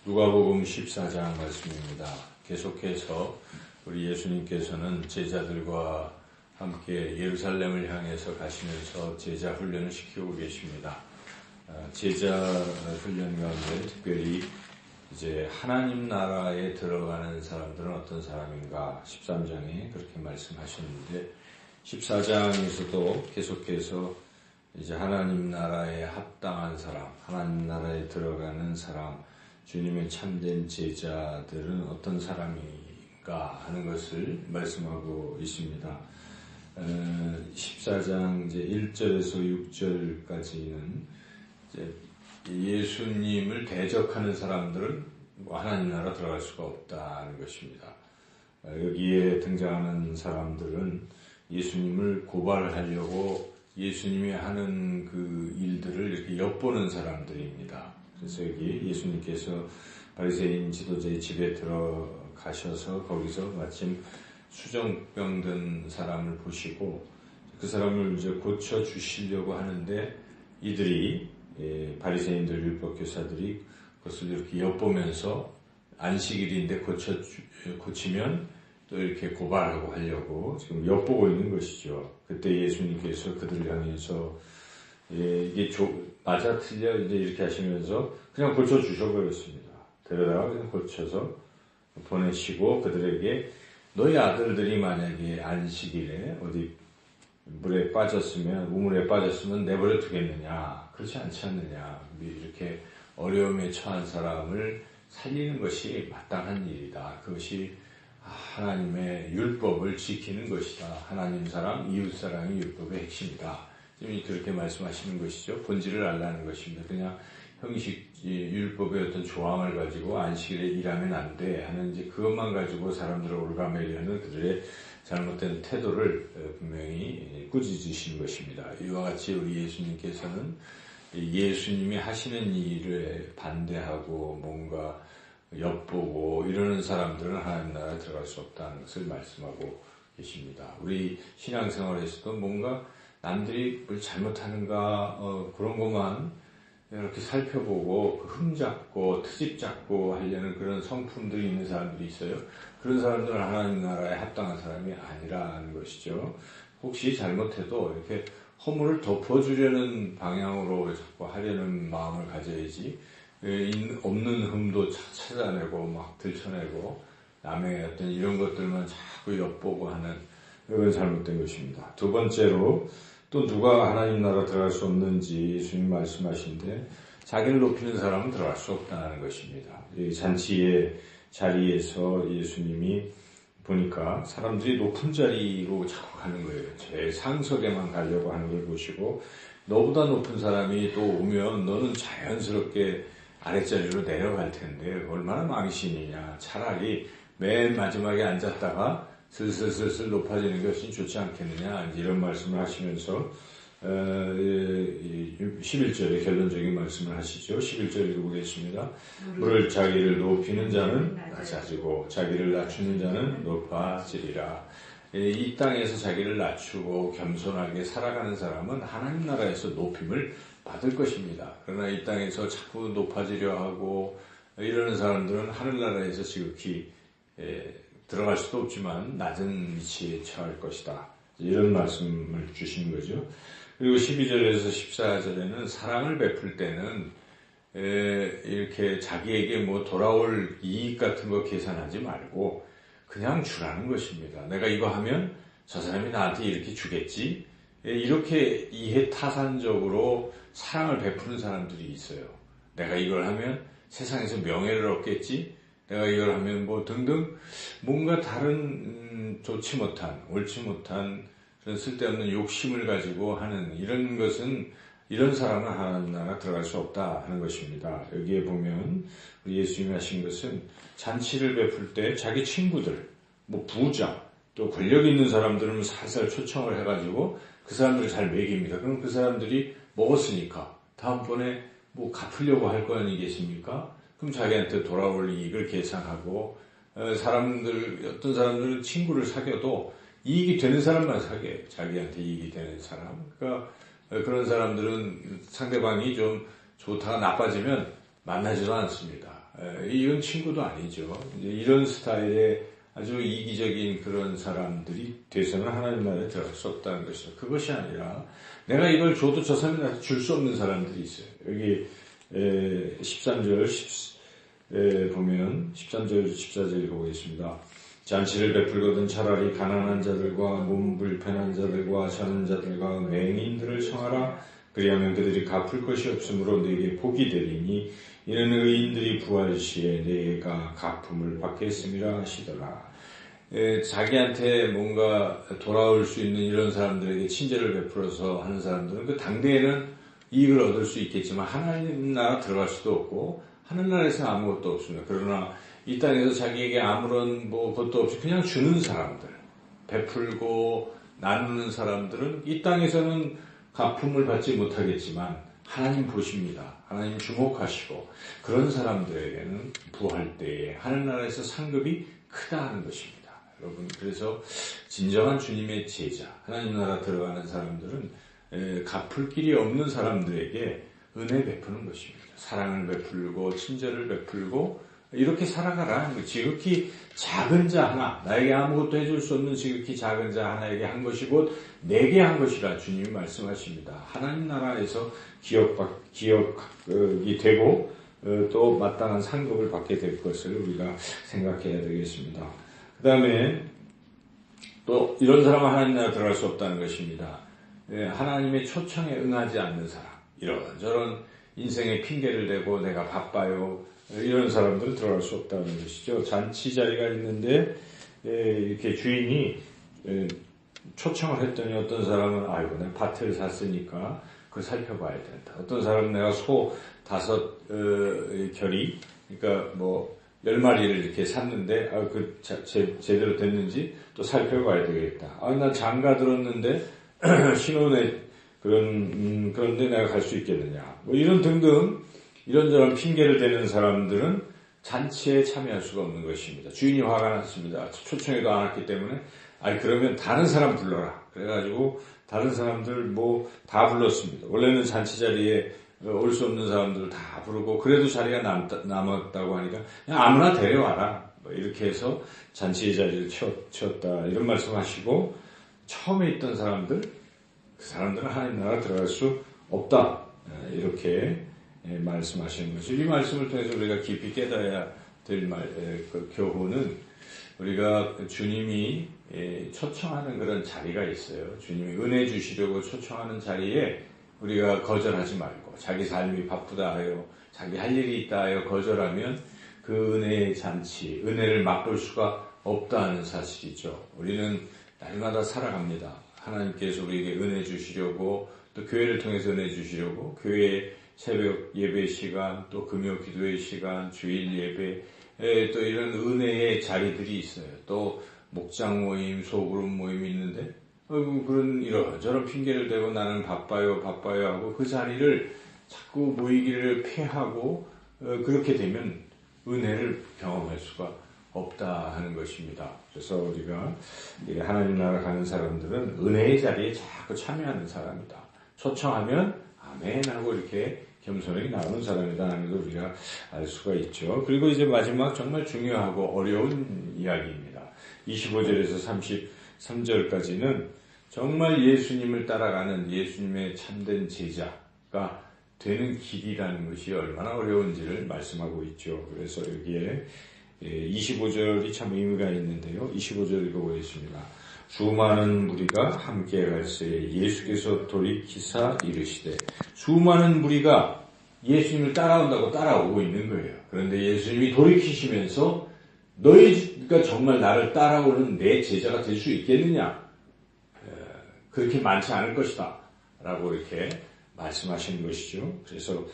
누가복음 14장 말씀입니다. 계속해서 우리 예수님께서는 제자들과 함께 예루살렘을 향해서 가시면서 제자 훈련을 시키고 계십니다. 제자 훈련 가운데 특별히 이제 하나님 나라에 들어가는 사람들은 어떤 사람인가 13장에 그렇게 말씀하셨는데 14장에서도 계속해서 이제 하나님 나라에 합당한 사람, 하나님 나라에 들어가는 사람, 주님의 참된 제자들은 어떤 사람인가 하는 것을 말씀하고 있습니다. 14장 이제 1절에서 6절까지는 이제 예수님을 대적하는 사람들은 하나님 나라 들어갈 수가 없다는 것입니다. 여기에 등장하는 사람들은 예수님을 고발하려고 예수님이 하는 그 일들을 이렇게 엿보는 사람들입니다. 그래서 여기 예수님께서 바리새인 지도자의 집에 들어가셔서 거기서 마침 수정병 든 사람을 보시고 그 사람을 이제 고쳐 주시려고 하는데 이들이 바리새인들 율법교사들이 그것을 이렇게 엿보면서 안식일인데 고치면 또 이렇게 고발하고 하려고 지금 엿보고 있는 것이죠. 그때 예수님께서 그들을 향해서 이게 맞아 틀려 이제 이렇게 하시면서 그냥 고쳐 주셔버렸습니다. 데려다가 그냥 고쳐서 보내시고 그들에게 너희 아들들이 만약에 안식일에 어디 물에 빠졌으면 우물에 빠졌으면 내버려 두겠느냐 그렇지 않지 않느냐 이렇게 어려움에 처한 사람을 살리는 것이 마땅한 일이다. 그것이 하나님의 율법을 지키는 것이다. 하나님 사랑, 이웃 사랑이 율법의 핵심이다. 지금 그렇게 말씀하시는 것이죠. 본질을 알라는 것입니다. 그냥 형식 율법의 어떤 조항을 가지고 안식일에 일하면 안 돼 하는 이제 그것만 가지고 사람들을 올가매려는 그들의 잘못된 태도를 분명히 꾸짖으시는 것입니다. 이와 같이 우리 예수님께서는 예수님이 하시는 일에 반대하고 뭔가 엿보고 이러는 사람들은 하나님 나라에 들어갈 수 없다는 것을 말씀하고 계십니다. 우리 신앙생활에서도 뭔가 남들이 뭘 잘못하는가 그런 것만 이렇게 살펴보고 흠 잡고 트집 잡고 하려는 그런 성품들이 있는 사람들이 있어요. 그런 사람들은 하나님 나라에 합당한 사람이 아니라는 것이죠. 혹시 잘못해도 이렇게 허물을 덮어주려는 방향으로 자꾸 하려는 마음을 가져야지 없는 흠도 찾아내고 막 들춰내고 남의 어떤 이런 것들만 자꾸 엿보고 하는 이건 잘못된 것입니다. 두 번째로 또 누가 하나님 나라 들어갈 수 없는지 예수님 말씀하신데 자기를 높이는 사람은 들어갈 수 없다는 것입니다. 이 잔치의 자리에서 예수님이 보니까 사람들이 높은 자리로 자꾸 가는 거예요. 제일 상석에만 가려고 하는 걸 보시고 너보다 높은 사람이 또 오면 너는 자연스럽게 아랫자리로 내려갈 텐데 얼마나 망신이냐. 차라리 맨 마지막에 앉았다가 슬슬 높아지는 것이 좋지 않겠느냐 이런 말씀을 하시면서 11절에 결론적인 말씀을 하시죠. 11절 읽어보겠습니다. 물을 자기를 높이는 자는 낮아지고 자기를 낮추는 자는 높아지리라. 이 땅에서 자기를 낮추고 겸손하게 살아가는 사람은 하나님 나라에서 높임을 받을 것입니다. 그러나 이 땅에서 자꾸 높아지려 하고 이러는 사람들은 하늘나라에서 지극히 들어갈 수도 없지만 낮은 위치에 처할 것이다. 이런 말씀을 주신 거죠. 그리고 12절에서 14절에는 사랑을 베풀 때는 이렇게 자기에게 뭐 돌아올 이익 같은 거 계산하지 말고 그냥 주라는 것입니다. 내가 이거 하면 저 사람이 나한테 이렇게 주겠지. 이렇게 이해타산적으로 사랑을 베푸는 사람들이 있어요. 내가 이걸 하면 세상에서 명예를 얻겠지. 내가 이걸 하면 뭐 등등 뭔가 다른 좋지 못한 옳지 못한 그런 쓸데없는 욕심을 가지고 하는 이런 것은 이런 사람은 하나님 나라 들어갈 수 없다 하는 것입니다. 여기에 보면 우리 예수님이 하신 것은 잔치를 베풀 때 자기 친구들 뭐 부자 또 권력 있는 사람들은 살살 초청을 해가지고 그 사람들을 잘 먹입니다. 그럼 그 사람들이 먹었으니까 다음번에 뭐 갚으려고 할 거 아니겠습니까? 그럼 자기한테 돌아올 이익을 계산하고 어떤 사람들은 친구를 사귀어도 이익이 되는 사람만 사귀어요. 자기한테 이익이 되는 사람. 그러니까 그런 사람들은 상대방이 좀 좋다가 나빠지면 만나지도 않습니다. 이건 친구도 아니죠. 이제 이런 스타일의 아주 이기적인 그런 사람들이 돼서는 하나님 나라에 들어갈 수 없다는 것이죠. 그것이 아니라 내가 이걸 줘도 저 사람이 나한테 줄 수 없는 사람들이 있어요. 여기 13절 보면 13절 14절 읽어보겠습니다. 잔치를 베풀거든 차라리 가난한 자들과 몸 불편한 자들과 자는 자들과 맹인들을 청하라. 그리하면 그들이 갚을 것이 없으므로 네게 복이 되리니 이는 의인들이 부활 시에 네가 갚음을 받겠음이라 하시더라. 자기한테 뭔가 돌아올 수 있는 이런 사람들에게 친절을 베풀어서 하는 사람들은 그 당대에는 이익을 얻을 수 있겠지만 하나님 나라 들어갈 수도 없고 하늘나라에서 아무것도 없습니다. 그러나 이 땅에서 자기에게 아무런 것도 없이 그냥 주는 사람들, 베풀고 나누는 사람들은 이 땅에서는 갚음을 받지 못하겠지만 하나님 보십니다. 하나님 주목하시고 그런 사람들에게는 부활 때에 하늘나라에서 상급이 크다는 것입니다. 여러분, 그래서 진정한 주님의 제자, 하나님 나라 들어가는 사람들은 갚을 길이 없는 사람들에게 은혜 베푸는 것입니다. 사랑을 베풀고 친절을 베풀고 이렇게 살아가라. 지극히 작은 자 하나, 나에게 아무것도 해줄 수 없는 지극히 작은 자 하나에게 한 것이 곧 내게 한 것이라 주님이 말씀하십니다. 하나님 나라에서 기억이 되고 또 마땅한 상급을 받게 될 것을 우리가 생각해야 되겠습니다. 그 다음에 또 이런 사람은 하나님 나라 들어갈 수 없다는 것입니다. 하나님의 초청에 응하지 않는 사람, 이런저런 인생의 핑계를 대고 내가 바빠요, 이런 사람들은 들어갈 수 없다는 것이죠. 잔치 자리가 있는데 이렇게 주인이 초청을 했더니 어떤 사람은 아이고 내가 밭을 샀으니까 그걸 살펴봐야 된다. 어떤 사람은 내가 소 5결이 그러니까 10마리를 이렇게 샀는데 제대로 됐는지 또 살펴봐야 되겠다. 나 장가 들었는데 신혼에 그런데 내가 갈 수 있겠느냐. 이런 등등 이런저런 핑계를 대는 사람들은 잔치에 참여할 수가 없는 것입니다. 주인이 화가 났습니다. 초청에도 안 왔기 때문에 그러면 다른 사람 불러라. 그래가지고 다른 사람들 다 불렀습니다. 원래는 잔치 자리에 올 수 없는 사람들을 다 부르고 그래도 자리가 남았다고 하니까 그냥 아무나 데려와라. 이렇게 해서 잔치의 자리를 채웠다. 이런 말씀하시고 처음에 있던 사람들, 그 사람들은 하나님 나라 들어갈 수 없다. 이렇게 말씀하시는 것이죠. 이 말씀을 통해서 우리가 깊이 깨달아야 될 그 교훈은 우리가 주님이 초청하는 그런 자리가 있어요. 주님이 은혜 주시려고 초청하는 자리에 우리가 거절하지 말고 자기 삶이 바쁘다 하여 자기 할 일이 있다 하여 거절하면 그 은혜의 잔치, 은혜를 맛볼 수가 없다는 사실이죠. 우리는 날마다 살아갑니다. 하나님께서 우리에게 은혜 주시려고 또 교회를 통해서 은혜 주시려고 교회 새벽 예배 시간 또 금요 기도의 시간 주일 예배 또 이런 은혜의 자리들이 있어요. 또 목장 모임 소그룹 모임이 있는데 그런 이런저런 핑계를 대고 나는 바빠요 하고 그 자리를 자꾸 모이기를 피하고 그렇게 되면 은혜를 경험할 수가 없다 하는 것입니다. 그래서 우리가 하나님 나라 가는 사람들은 은혜의 자리에 자꾸 참여하는 사람이다. 초청하면 아멘 하고 이렇게 겸손하게 나오는 사람이다 하는 걸 우리가 알 수가 있죠. 그리고 이제 마지막 정말 중요하고 어려운 이야기입니다. 25절에서 33절까지는 정말 예수님을 따라가는 예수님의 참된 제자가 되는 길이라는 것이 얼마나 어려운지를 말씀하고 있죠. 그래서 여기에 25절이 참 의미가 있는데요. 25절 읽어보겠습니다. 수많은 무리가 함께 갈새에 예수께서 돌이키사 이르시되, 수많은 무리가 예수님을 따라온다고 따라오고 있는 거예요. 그런데 예수님이 돌이키시면서 너희가 정말 나를 따라오는 내 제자가 될 수 있겠느냐? 그렇게 많지 않을 것이다 라고 이렇게 말씀하시는 것이죠. 그래서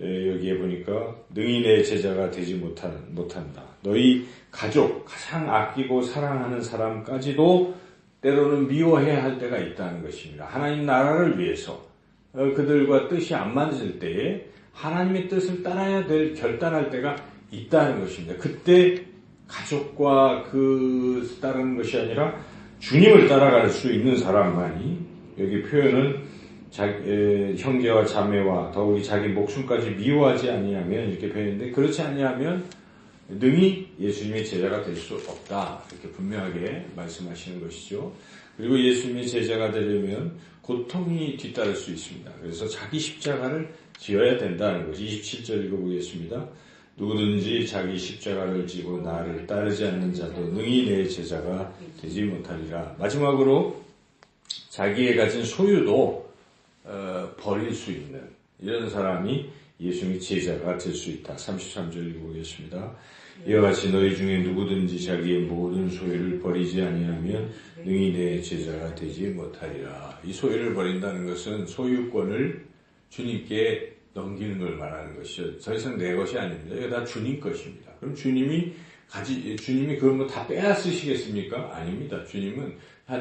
여기에 보니까 능히 내 제자가 되지 못한다. 너희 가족, 가장 아끼고 사랑하는 사람까지도 때로는 미워해야 할 때가 있다는 것입니다. 하나님 나라를 위해서 그들과 뜻이 안 맞을 때에 하나님의 뜻을 따라야 될 결단할 때가 있다는 것입니다. 그때 가족과 따르는 것이 아니라 주님을 따라갈 수 있는 사람만이, 여기 표현은 형제와 자매와 더욱이 자기 목숨까지 미워하지 아니하면 이렇게 배웠는데 그렇지 아니하면 능히 예수님의 제자가 될 수 없다. 이렇게 분명하게 말씀하시는 것이죠. 그리고 예수님의 제자가 되려면 고통이 뒤따를 수 있습니다. 그래서 자기 십자가를 지어야 된다는 것이 27절 읽어보겠습니다. 누구든지 자기 십자가를 지고 나를 따르지 않는 자도 능히 내 제자가 되지 못하리라. 마지막으로 자기의 가진 소유도 버릴 수 있는 이런 사람이 예수님의 제자가 될 수 있다. 33절 읽어보겠습니다. 이와 같이 너희 중에 누구든지 자기의 모든 소유를 버리지 아니하면 능히 내 제자가 되지 못하리라. 이 소유를 버린다는 것은 소유권을 주님께 넘기는 걸 말하는 것이죠. 더 이상 내 것이 아닙니다. 이거 다 주님 것입니다. 그럼 주님이 그걸 뭐 다 빼앗으시겠습니까? 아닙니다. 주님은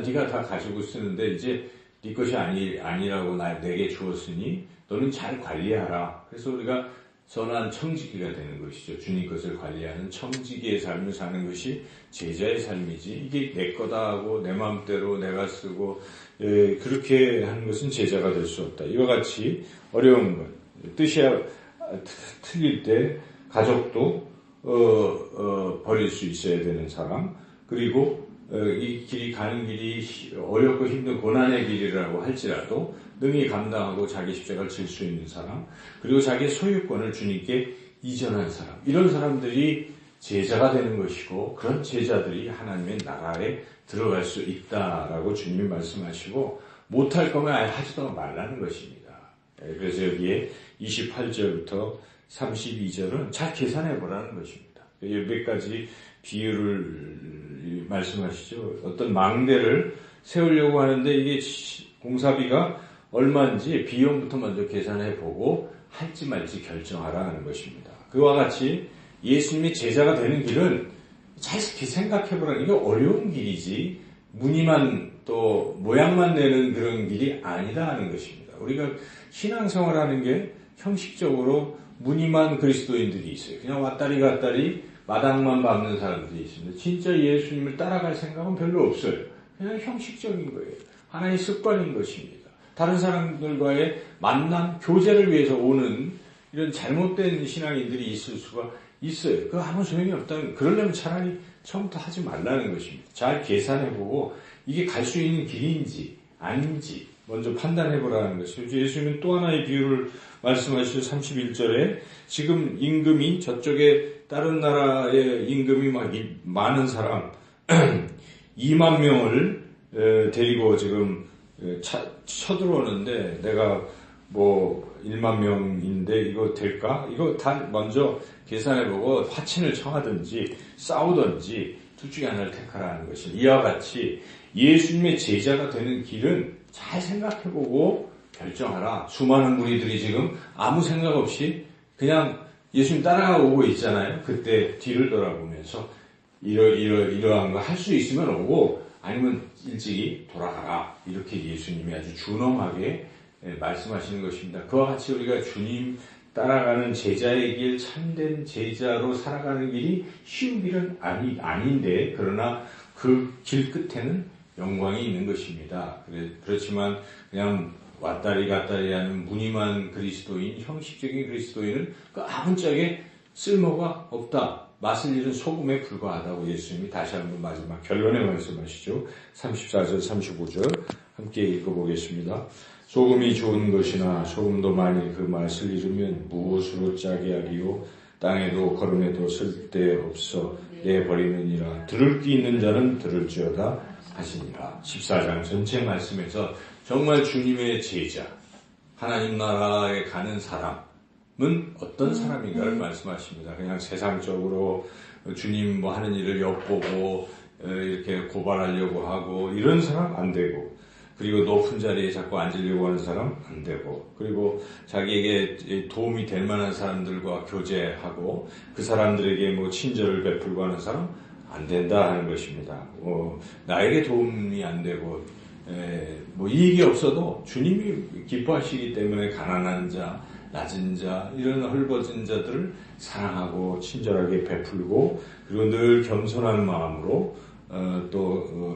네가 다 가지고 쓰는데 이제 네 것이 아니라고 내게 주었으니 너는 잘 관리하라. 그래서 우리가 선한 청지기가 되는 것이죠. 주님 것을 관리하는 청지기의 삶을 사는 것이 제자의 삶이지 이게 내 거다 하고 내 마음대로 내가 쓰고 그렇게 하는 것은 제자가 될 수 없다. 이와 같이 어려운 것, 뜻이 틀릴 때 가족도 버릴 수 있어야 되는 사람, 그리고 이 길이 가는 길이 어렵고 힘든 고난의 길이라고 할지라도 능히 감당하고 자기 십자가를 질 수 있는 사람, 그리고 자기의 소유권을 주님께 이전한 사람, 이런 사람들이 제자가 되는 것이고 그런 제자들이 하나님의 나라에 들어갈 수 있다라고 주님이 말씀하시고 못할 거면 아예 하지도 말라는 것입니다. 그래서 여기에 28절부터 32절은 잘 계산해 보라는 것입니다. 몇 가지 비유를 말씀하시죠. 어떤 망대를 세우려고 하는데 이게 공사비가 얼마인지 비용부터 먼저 계산해 보고 할지 말지 결정하라 하는 것입니다. 그와 같이 예수님의 제자가 되는 길은 잘 생각해 보라. 이게 어려운 길이지 무늬만 또 모양만 내는 그런 길이 아니다 하는 것입니다. 우리가 신앙생활하는 게 형식적으로 무늬만 그리스도인들이 있어요. 그냥 왔다리 갔다리 마당만 밟는 사람들이 있습니다. 진짜 예수님을 따라갈 생각은 별로 없어요. 그냥 형식적인 거예요. 하나의 습관인 것입니다. 다른 사람들과의 만남, 교제를 위해서 오는 이런 잘못된 신앙인들이 있을 수가 있어요. 그거 아무 소용이 없다는, 그러려면 차라리 처음부터 하지 말라는 것입니다. 잘 계산해보고 이게 갈 수 있는 길인지 아닌지 먼저 판단해보라는 것이죠. 예수님은 또 하나의 비유를 말씀하시죠. 31절에 지금 임금이 저쪽에 다른 나라의 임금이 막 많은 사람 2만 명을 데리고 지금 쳐들어오는데 내가 뭐 1만 명인데 이거 될까? 이거 다 먼저 계산해보고 화친을 청하든지 싸우든지 둘 중에 하나를 택하라는 것입니다. 이와 같이 예수님의 제자가 되는 길은 잘 생각해보고 결정하라. 수많은 무리들이 지금 아무 생각 없이 그냥 예수님 따라오고 있잖아요. 그때 뒤를 돌아보면서 이러한 거 할 수 있으면 오고 아니면 일찍이 돌아가라. 이렇게 예수님이 아주 준엄하게 말씀하시는 것입니다. 그와 같이 우리가 주님 따라가는 제자의 길, 참된 제자로 살아가는 길이 쉬운 길은 아닌데 그러나 그 길 끝에는 영광이 있는 것입니다. 그렇지만 그냥 왔다리 갔다리 하는 무늬만 그리스도인, 형식적인 그리스도인은 그 아무짝에 쓸모가 없다. 맛을 잃은 소금에 불과하다고 예수님이 다시 한번 마지막 결론에 말씀하시죠. 34절, 35절 함께 읽어보겠습니다. 소금이 좋은 것이나 소금도 만일 그 맛을 잃으면 무엇으로 짜게 하리요. 땅에도 거름에도 쓸데없어 내버리느니라. 들을 귀 있는 자는 들을지어다 하시니라. 14장 전체 말씀에서 정말 주님의 제자, 하나님 나라에 가는 사람은 어떤 사람인가를 말씀하십니다. 그냥 세상적으로 주님 뭐 하는 일을 엿보고 이렇게 고발하려고 하고 이런 사람 안 되고, 그리고 높은 자리에 자꾸 앉으려고 하는 사람 안 되고, 그리고 자기에게 도움이 될 만한 사람들과 교제하고 그 사람들에게 뭐 친절을 베풀고 하는 사람 안 된다 하는 것입니다. 나에게 도움이 안 되고 뭐 이익이 없어도 주님이 기뻐하시기 때문에 가난한 자, 낮은 자, 이런 헐벗은 자들을 사랑하고 친절하게 베풀고 그리고 늘 겸손한 마음으로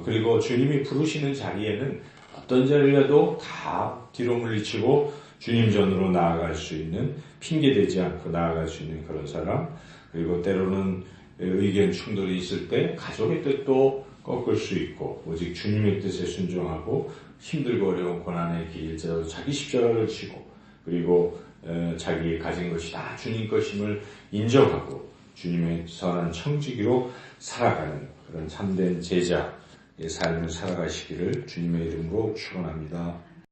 그리고 주님이 부르시는 자리에는 어떤 자리라도 다 뒤로 물리치고 주님 전으로 나아갈 수 있는, 핑계대지 않고 나아갈 수 있는 그런 사람, 그리고 때로는 의견 충돌이 있을 때 가족의 뜻도 꺾을 수 있고 오직 주님의 뜻에 순종하고 힘들고 어려운 고난의 길자로 자기 십자가를 지고 그리고 자기 가진 것이 다 주님 것임을 인정하고 주님의 선한 청지기로 살아가는 그런 참된 제자의 삶을 살아가시기를 주님의 이름으로 축원합니다.